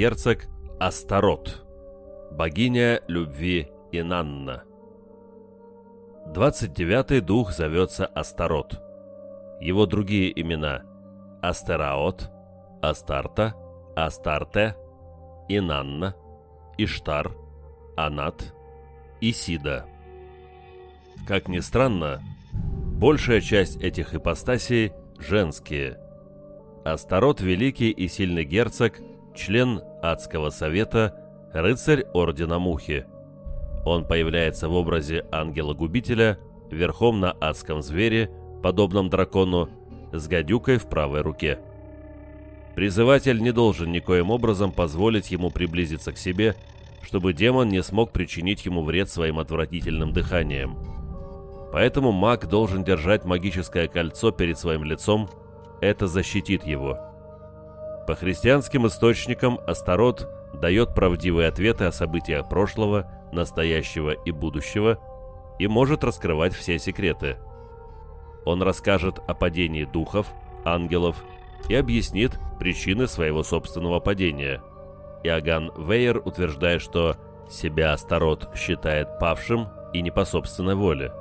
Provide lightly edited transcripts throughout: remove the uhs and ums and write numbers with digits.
герцог Астарот, богиня любви Инанна. 29-й дух зовется Астарот. Его другие имена – Астераот, Астарта, Астарте, Инанна, Иштар, Анат, Исида. Как ни странно, большая часть этих ипостасей женские. Астарот – великий и сильный герцог, член Адского совета, рыцарь Ордена Мухи. Он появляется в образе ангела-губителя, верхом на адском звере, подобном дракону, с гадюкой в правой руке. Призыватель не должен никоим образом позволить ему приблизиться к себе, чтобы демон не смог причинить ему вред своим отвратительным дыханием. Поэтому маг должен держать магическое кольцо перед своим лицом, это защитит его. По христианским источникам Астарот дает правдивые ответы о событиях прошлого, настоящего и будущего и может раскрывать все секреты. Он расскажет о падении духов, ангелов и объяснит причины своего собственного падения. Иоганн Вейер утверждает, что себя Астарот считает павшим и не по собственной воле.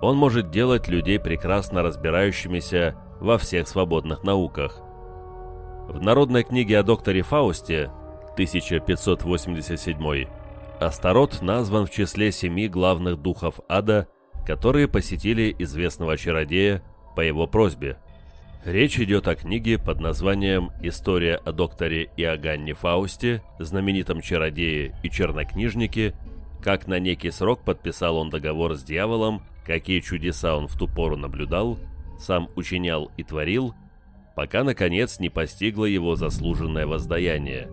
Он может делать людей прекрасно разбирающимися во всех свободных науках. В народной книге о докторе Фаусте 1587 Астарот назван в числе 7 главных духов ада, которые посетили известного чародея по его просьбе. Речь идет о книге под названием «История о докторе Иоганне Фаусте, знаменитом чародее и чернокнижнике, как на некий срок подписал он договор с дьяволом, какие чудеса он в ту пору наблюдал, сам учинял и творил, пока, наконец, не постигло его заслуженное воздаяние.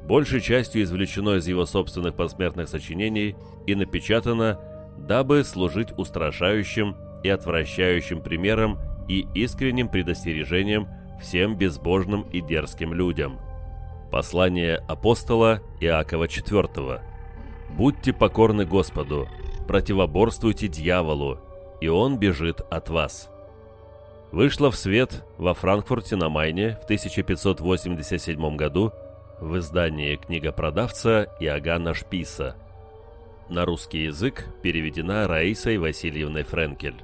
Большей частью извлечено из его собственных посмертных сочинений и напечатано, дабы служить устрашающим и отвращающим примером и искренним предостережением всем безбожным и дерзким людям. Послание апостола Иакова IV. «Будьте покорны Господу, противоборствуйте дьяволу, и он бежит от вас». Вышла в свет во Франкфурте на Майне в 1587 году в издании книгопродавца Иоганна Шписа. На русский язык переведена Раисой Васильевной Френкель.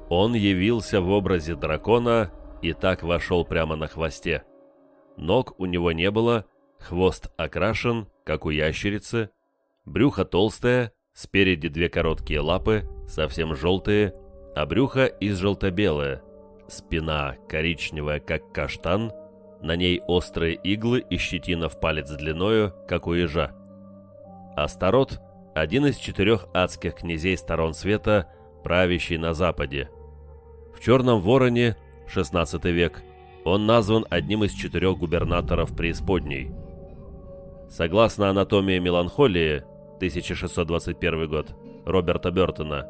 Он явился в образе дракона и так вошел прямо на хвосте. Ног у него не было, хвост окрашен, как у ящерицы, брюхо толстое, спереди 2 короткие лапы, совсем желтые, а брюхо изжелто-белое, спина коричневая, как каштан, на ней острые иглы и щетина в палец длиною, как у ежа. Астарот – один из 4 адских князей сторон света, правящий на западе. В Черном Вороне, 16 век, он назван одним из 4 губернаторов преисподней. Согласно «Анатомии меланхолии» 1621 год Роберта Бертона,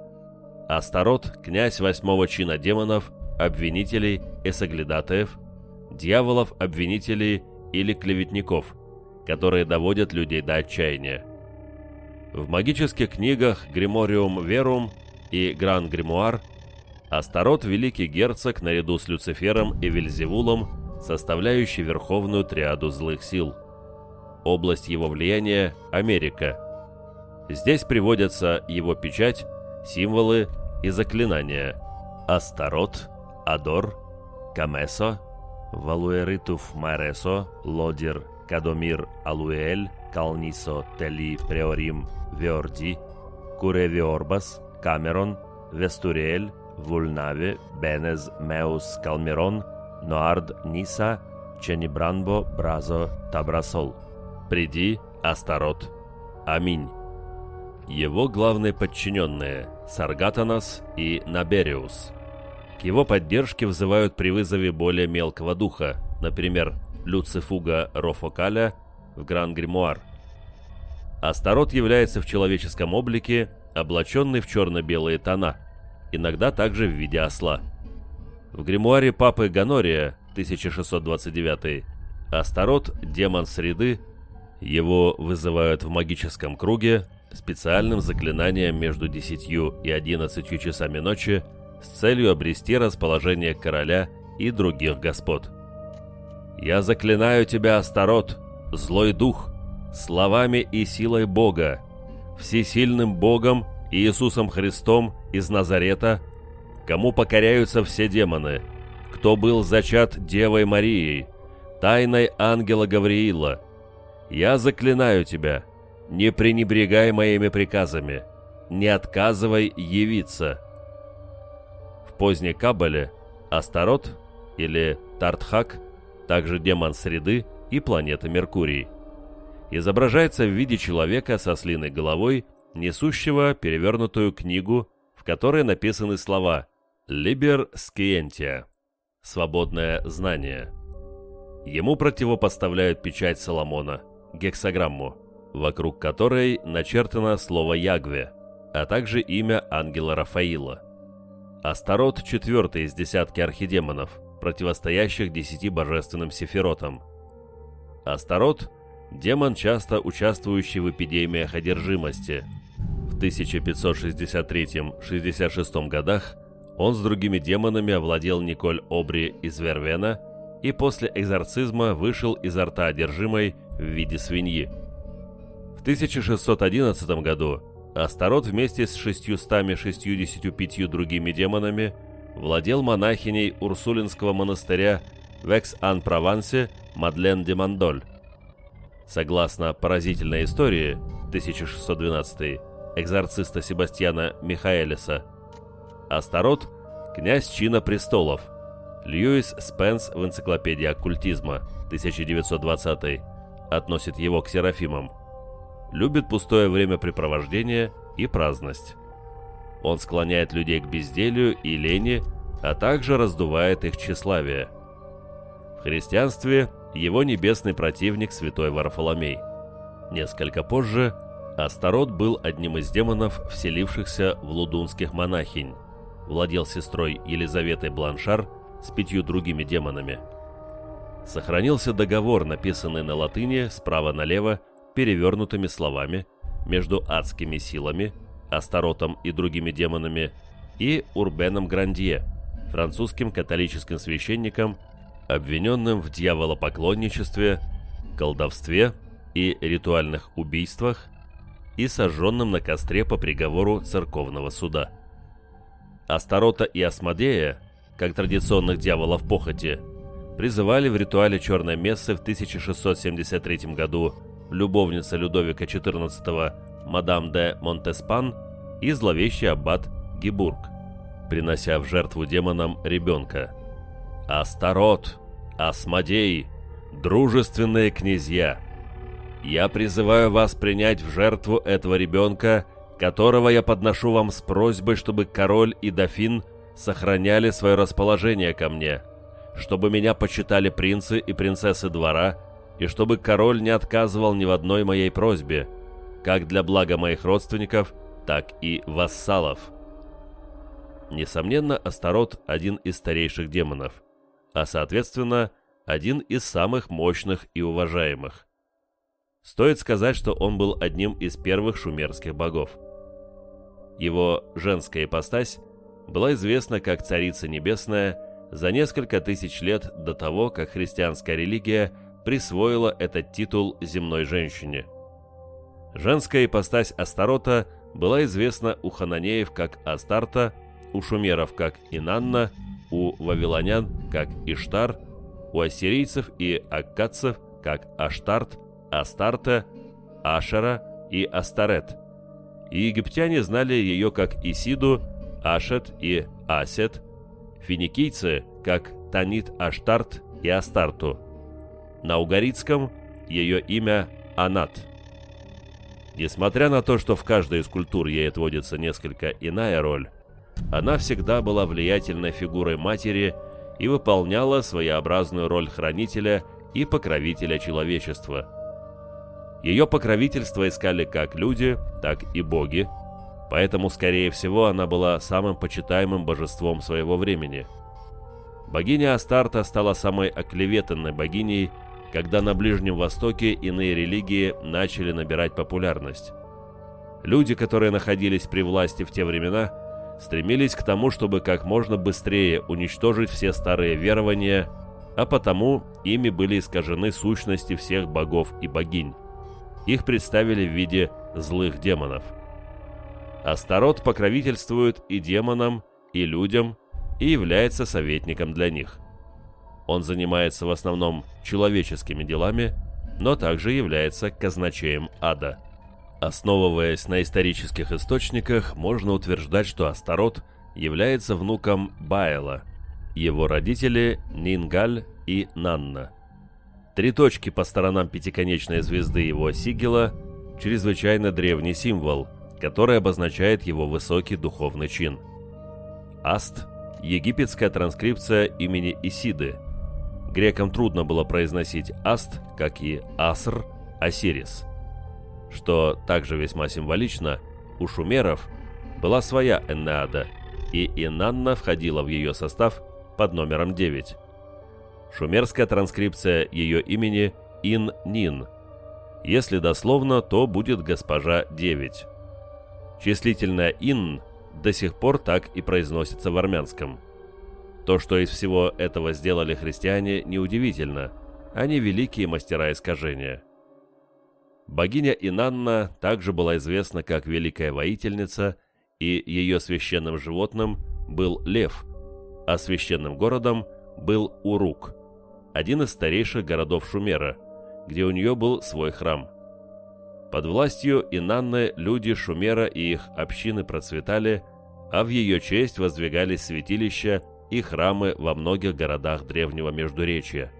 Астарот – князь 8-го чина демонов, обвинителей и соглядатаев, дьяволов, обвинителей или клеветников, которые доводят людей до отчаяния. В магических книгах Гримориум Верум и Гран Гримуар Астарот – великий герцог наряду с Люцифером и Вельзевулом, составляющий верховную триаду злых сил. Область его влияния – Америка. Здесь приводятся его печать, символы и заклинания. Астарот, Адор, Камесо, Валуэритуф Маресо, Лодир, Кадомир Алуэль, Калнисо Тели Преорим Веорди, Куревиорбас, Камерон, Вестуриэль, Вульнаве, Бенез Меус Калмирон, Ноард Ниса, Ченибранбо Бразо Табрасол. Приди, Астарот. Аминь. Его главные подчиненные – Саргатанас и Набериус. К его поддержке взывают при вызове более мелкого духа, например, Люцифуга Рофокаля в Гран-Гримуар. Астарот является в человеческом облике, облаченный в черно-белые тона, иногда также в виде осла. В гримуаре папы Гонория 1629 Астарот – демон среды, его вызывают в магическом круге специальным заклинанием между 10 и 11 часами ночи с целью обрести расположение короля и других господ. «Я заклинаю тебя, Астарот, злой дух, словами и силой Бога, всесильным Богом и Иисусом Христом из Назарета, кому покоряются все демоны, кто был зачат Девой Марией, тайной ангела Гавриила, я заклинаю тебя, не пренебрегай моими приказами, не отказывай явиться». В поздней Каббале Астарот или Тартхак, также демон среды и планета Меркурий, изображается в виде человека со ослиной головой, несущего перевернутую книгу, в которой написаны слова «Liber Scientia» — «Свободное знание». Ему противопоставляют печать Соломона, гексаграмму, вокруг которой начертано слово «Ягве», а также имя ангела Рафаила. Астарот — четвертый из десятки архидемонов, противостоящих 10 божественным сефиротам. Астарот — демон, часто участвующий в эпидемиях одержимости. В 1563-66 годах он с другими демонами овладел Николь Обри из Вервена и после экзорцизма вышел изо рта одержимой в виде свиньи. В 1611 году Астарот вместе с 665 другими демонами владел монахиней Урсулинского монастыря в Экс-Ан-Провансе Мадлен де Мандоль. Согласно поразительной истории 1612 экзорциста Себастьяна Михаэлиса, Астарот – князь чина престолов. Льюис Спенс в энциклопедии оккультизма 1920 относит его к серафимам. Любит пустое времяпрепровождение и праздность. Он склоняет людей к безделью и лени, а также раздувает их тщеславие. В христианстве его небесный противник святой Варфоломей. Несколько позже Астарот был одним из демонов, вселившихся в лудунских монахинь, владел сестрой Елизаветой Бланшар с 5 другими демонами. Сохранился договор, написанный на латыни справа налево перевернутыми словами между адскими силами, Астаротом и другими демонами, и Урбеном Грандье, французским католическим священником, обвиненным в дьяволопоклонничестве, колдовстве и ритуальных убийствах, и сожженным на костре по приговору церковного суда. Астарота и Асмодея, как традиционных дьяволов похоти, призывали в ритуале Черной Мессы в 1673 году любовница Людовика XIV мадам де Монтеспан и зловещий аббат Гибург, принося в жертву демонам ребенка. «Астарот, Асмодей, дружественные князья, я призываю вас принять в жертву этого ребенка, которого я подношу вам с просьбой, чтобы король и дофин сохраняли свое расположение ко мне, чтобы меня почитали принцы и принцессы двора, и чтобы король не отказывал ни в одной моей просьбе, как для блага моих родственников, так и вассалов». Несомненно, Астарот – один из старейших демонов, а соответственно, один из самых мощных и уважаемых. Стоит сказать, что он был одним из первых шумерских богов. Его женская ипостась была известна как Царица Небесная за несколько тысяч лет до того, как христианская религия присвоила этот титул земной женщине. Женская ипостась Астарота была известна у хананеев как Астарта, у шумеров как Инанна, у вавилонян как Иштар, у ассирийцев и аккадцев как Аштарт, Астарта, Ашера и Астарет. И египтяне знали ее как Исиду, Ашет и Асет, финикийцы как Танит Аштарт и Астарту. На угаритском ее имя Анат. Несмотря на то, что в каждой из культур ей отводится несколько иная роль, она всегда была влиятельной фигурой матери и выполняла своеобразную роль хранителя и покровителя человечества. Ее покровительство искали как люди, так и боги, поэтому, скорее всего, она была самым почитаемым божеством своего времени. Богиня Астарта стала самой оклеветанной богиней, когда на Ближнем Востоке иные религии начали набирать популярность. Люди, которые находились при власти в те времена, стремились к тому, чтобы как можно быстрее уничтожить все старые верования а потому ими были искажены сущности всех богов и богинь. Их представили в виде злых демонов. Астарот покровительствует и демонам, и людям, и является советником для них. Он занимается в основном человеческими делами, но также является казначеем ада. Основываясь на исторических источниках, можно утверждать, что Астарот является внуком Баэла. Его родители Нингаль и Нанна. 3 точки по сторонам пятиконечной звезды его сигила – чрезвычайно древний символ, который обозначает его высокий духовный чин. Аст – египетская транскрипция имени Исиды. Грекам трудно было произносить Аст, как и Аср, Осирис. Что также весьма символично, у шумеров была своя Эннеада, и Инанна входила в ее состав под номером 9. Шумерская транскрипция ее имени Ин-Нин. Если дословно, то будет госпожа 9. Числительное «ин» до сих пор так и произносится в армянском. То, что из всего этого сделали христиане, неудивительно. Они великие мастера искажения. Богиня Инанна также была известна как великая воительница, и ее священным животным был лев, а священным городом был Урук, один из старейших городов Шумера, где у нее был свой храм. Под властью Инанны люди Шумера и их общины процветали, а в ее честь воздвигались святилища и храмы во многих городах древнего Междуречья.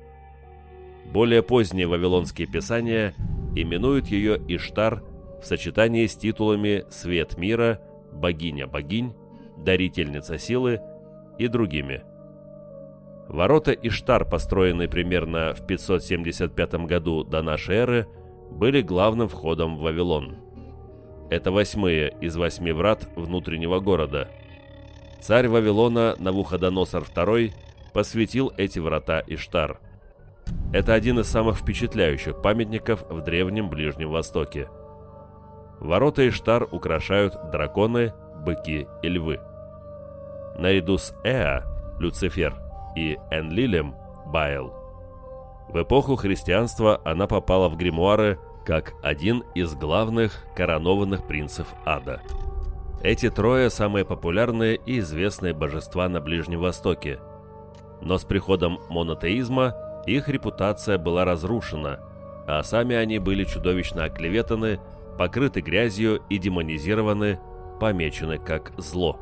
Более поздние вавилонские писания именуют ее Иштар в сочетании с титулами «Свет мира», «Богиня богинь», «Дарительница силы» и другими. Ворота Иштар, построенные примерно в 575 году до нашей эры, были главным входом в Вавилон. Это 8-е из 8 врат внутреннего города. Царь Вавилона Навуходоносор II посвятил эти врата Иштар. Это один из самых впечатляющих памятников в древнем Ближнем Востоке. Ворота Иштар украшают драконы, быки и львы. Наряду с Эа, Люцифер, и Энлилем, Баэл. В эпоху христианства она попала в гримуары как один из главных коронованных принцев ада. Эти трое самые популярные и известные божества на Ближнем Востоке. Но с приходом монотеизма их репутация была разрушена, а сами они были чудовищно оклеветаны, покрыты грязью и демонизированы, помечены как зло.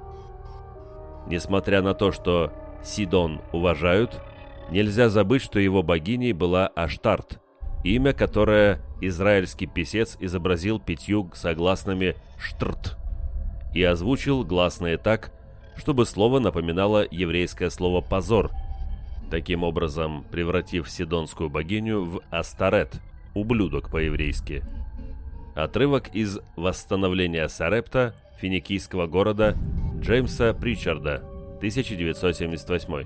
Несмотря на то, что Сидон уважают, нельзя забыть, что его богиней была Аштарт, имя, которое израильский писец изобразил 5 согласными «штрт» и озвучил гласные так, чтобы слово напоминало еврейское слово «позор», таким образом превратив сидонскую богиню в Астарет, ублюдок по-еврейски. Отрывок из «Восстановления Сарепта» финикийского города Джеймса Причарда, 1978.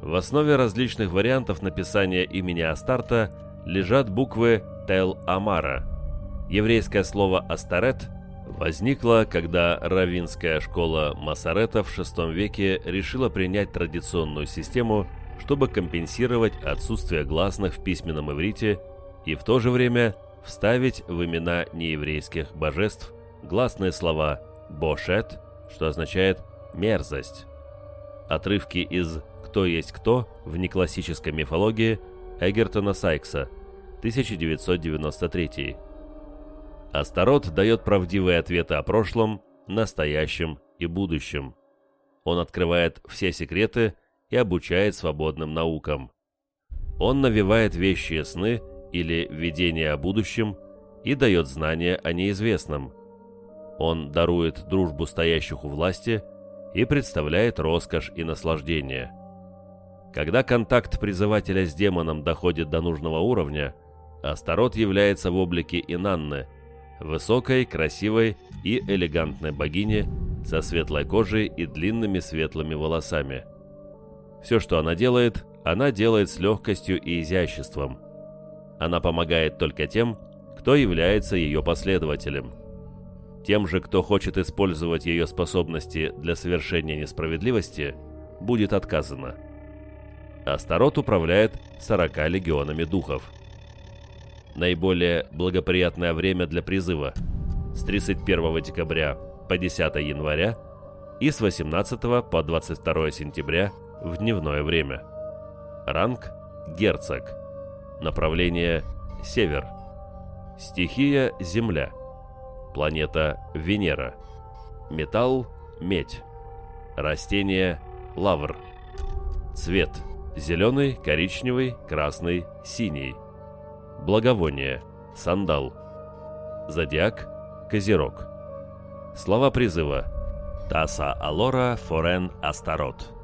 В основе различных вариантов написания имени Астарта лежат буквы Тел-Амара. Еврейское слово «Астарет» возникло, когда раввинская школа Масарета в VI веке решила принять традиционную систему, чтобы компенсировать отсутствие гласных в письменном иврите и в то же время вставить в имена нееврейских божеств гласные слова «бошет», что означает «мерзость». Отрывки из «Кто есть кто» в неклассической мифологии Эгертона Сайкса, 1993. Астарот дает правдивые ответы о прошлом, настоящем и будущем. Он открывает все секреты и обучает свободным наукам. Он навевает вещие сны или видения о будущем и дает знания о неизвестном. Он дарует дружбу стоящих у власти и представляет роскошь и наслаждение. Когда контакт призывателя с демоном доходит до нужного уровня, Астарот является в облике Инанны, высокой, красивой и элегантной богини со светлой кожей и длинными светлыми волосами. Все, что она делает с легкостью и изяществом. Она помогает только тем, кто является ее последователем. Тем же, кто хочет использовать ее способности для совершения несправедливости, будет отказано. Астарот управляет 40 легионами духов. Наиболее благоприятное время для призыва с 31 декабря по 10 января и с 18 по 22 сентября в дневное время. Ранг – герцог. Направление – север. Стихия – земля. Планета – Венера. Металл – медь. Растение – лавр. Цвет – зеленый, коричневый, красный, синий. Благовоние – сандал. Зодиак – Козерог. Слова призыва: Таса Алора Форен Астарот.